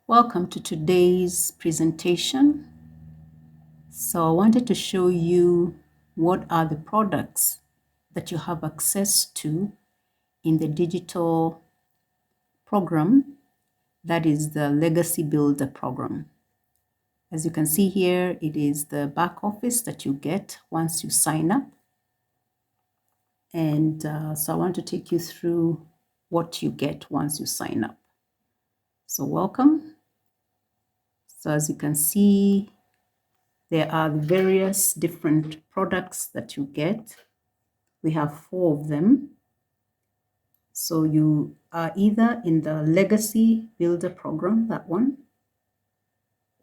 Welcome to today's presentation. So I wanted to show you what are the products that you have access to in the digital program, that is the Legacy Builder program. As you can see here, it is the back office that you get once you sign up. And so I want to take you through what you get once you sign up. So welcome. So as you can see, there are various different products that you get. We have 4 of them. So you are either in the Legacy Builder program, that one,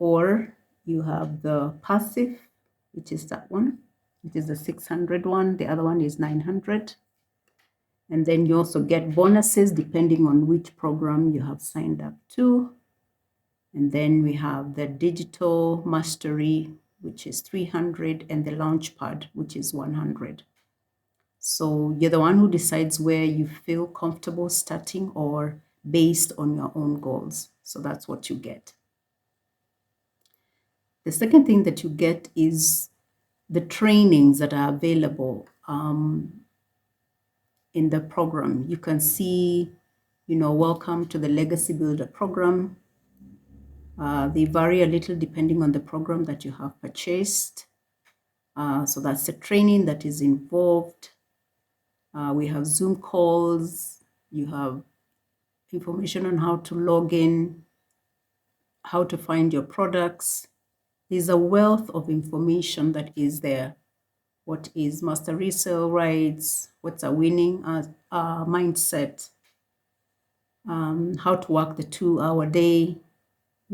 or you have the Passive, which is that one. It is the 600 one. The other one is 900. And then you also get bonuses depending on which program you have signed up to. And then we have the Digital Mastery, which is 300, and the Launchpad, which is 100. So you're the one who decides where you feel comfortable starting or based on your own goals. So that's what you get. The second thing that you get is the trainings that are available in the program. You can see, welcome to the Legacy Builder program. They vary a little depending on the program that you have purchased. So that's the training that is involved. We have Zoom calls. You have information on how to log in, how to find your products. There's a wealth of information that is there. What is master resale rights? What's a winning mindset? How to work the 2-hour day.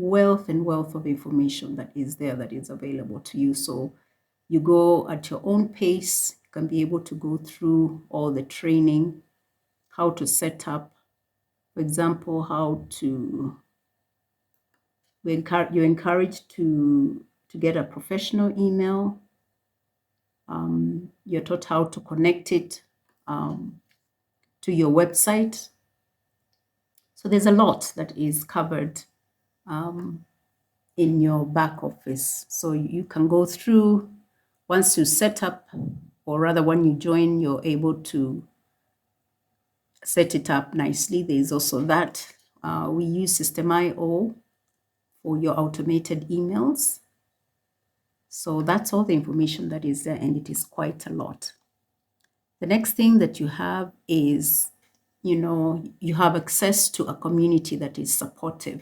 Wealth and wealth of information that is there, that is available to you. So you go at your own pace. You can be able to go through all the training, how to set up, for example, you're encouraged to get a professional email. You're taught how to connect it to your website. So there's a lot that is covered in your back office. So you can go through, once you set up, or rather when you join, you're able to set it up nicely. There's also that. We use System.io for your automated emails. So that's all the information that is there, and it is quite a lot. The next thing that you have is, you have access to a community that is supportive.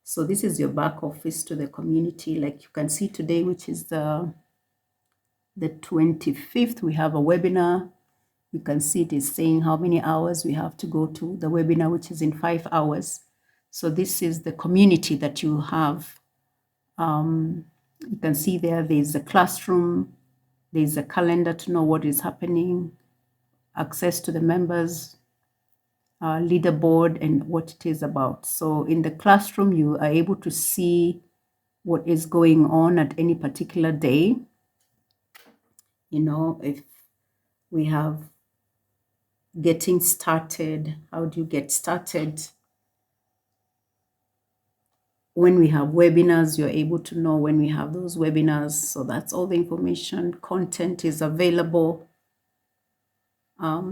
So this is your back office to the community. Like you can see today, which is the 25th, we have a webinar. You can see it is saying how many hours we have to go to the webinar, which is in 5 hours. So this is the community that you have. You can see there's a classroom, there's a calendar to know what is happening, access to the members, leaderboard, and what it is about. So in the classroom, you are able to see what is going on at any particular day. If we have getting started, how do you get started? When we have webinars, you're able to know when we have those webinars. So that's all the information. Content is available.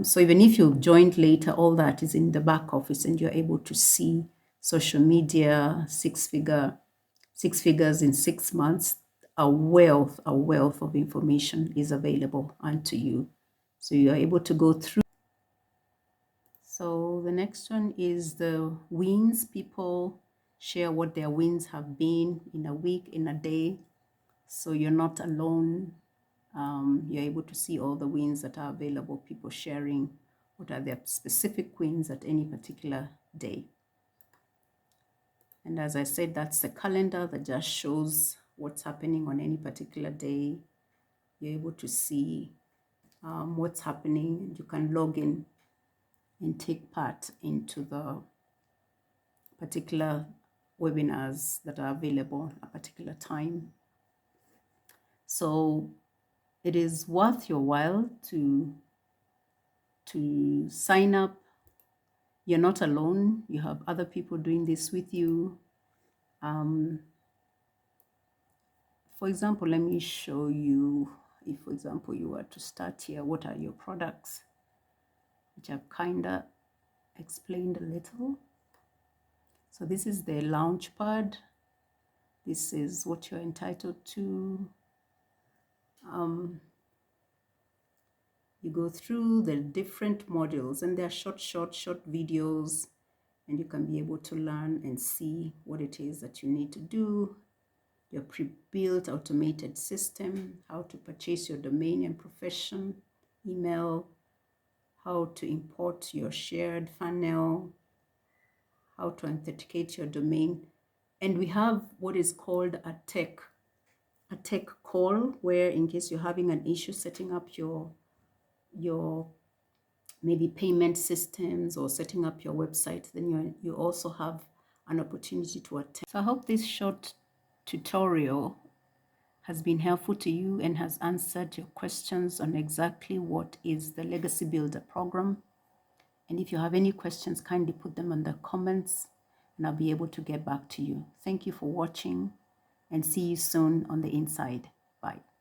So even if you've joined later, all that is in the back office, and you're able to see social media, six figures in 6 months. A wealth of information is available unto you. So you're able to go through. So the next one is the wins. People share what their wins have been in a week, in a day. So you're not alone. You're able to see all the wins that are available, people sharing what are their specific wins at any particular day. And as I said, that's the calendar that just shows what's happening on any particular day. You're able to see what's happening. You can log in and take part into the particular webinars that are available at a particular time. So it is worth your while to sign up. You're not alone. You have other people doing this with you. For example, let me show you, if for example you were to start here, what are your products, which I've kind of explained a little. So this is the Launchpad. This is what you're entitled to. You go through the different modules, and they're short videos, and you can be able to learn and see what it is that you need to do. Your pre-built automated system, how to purchase your domain and profession, email, how to import your shared funnel, how to authenticate your domain. And we have what is called a tech call, where in case you're having an issue setting up your maybe payment systems or setting up your website, then you also have an opportunity to attend. So I hope this short tutorial has been helpful to you and has answered your questions on exactly what is the Legacy Builder program. And if you have any questions, kindly put them in the comments and I'll be able to get back to you. Thank you for watching and see you soon on the inside. Bye.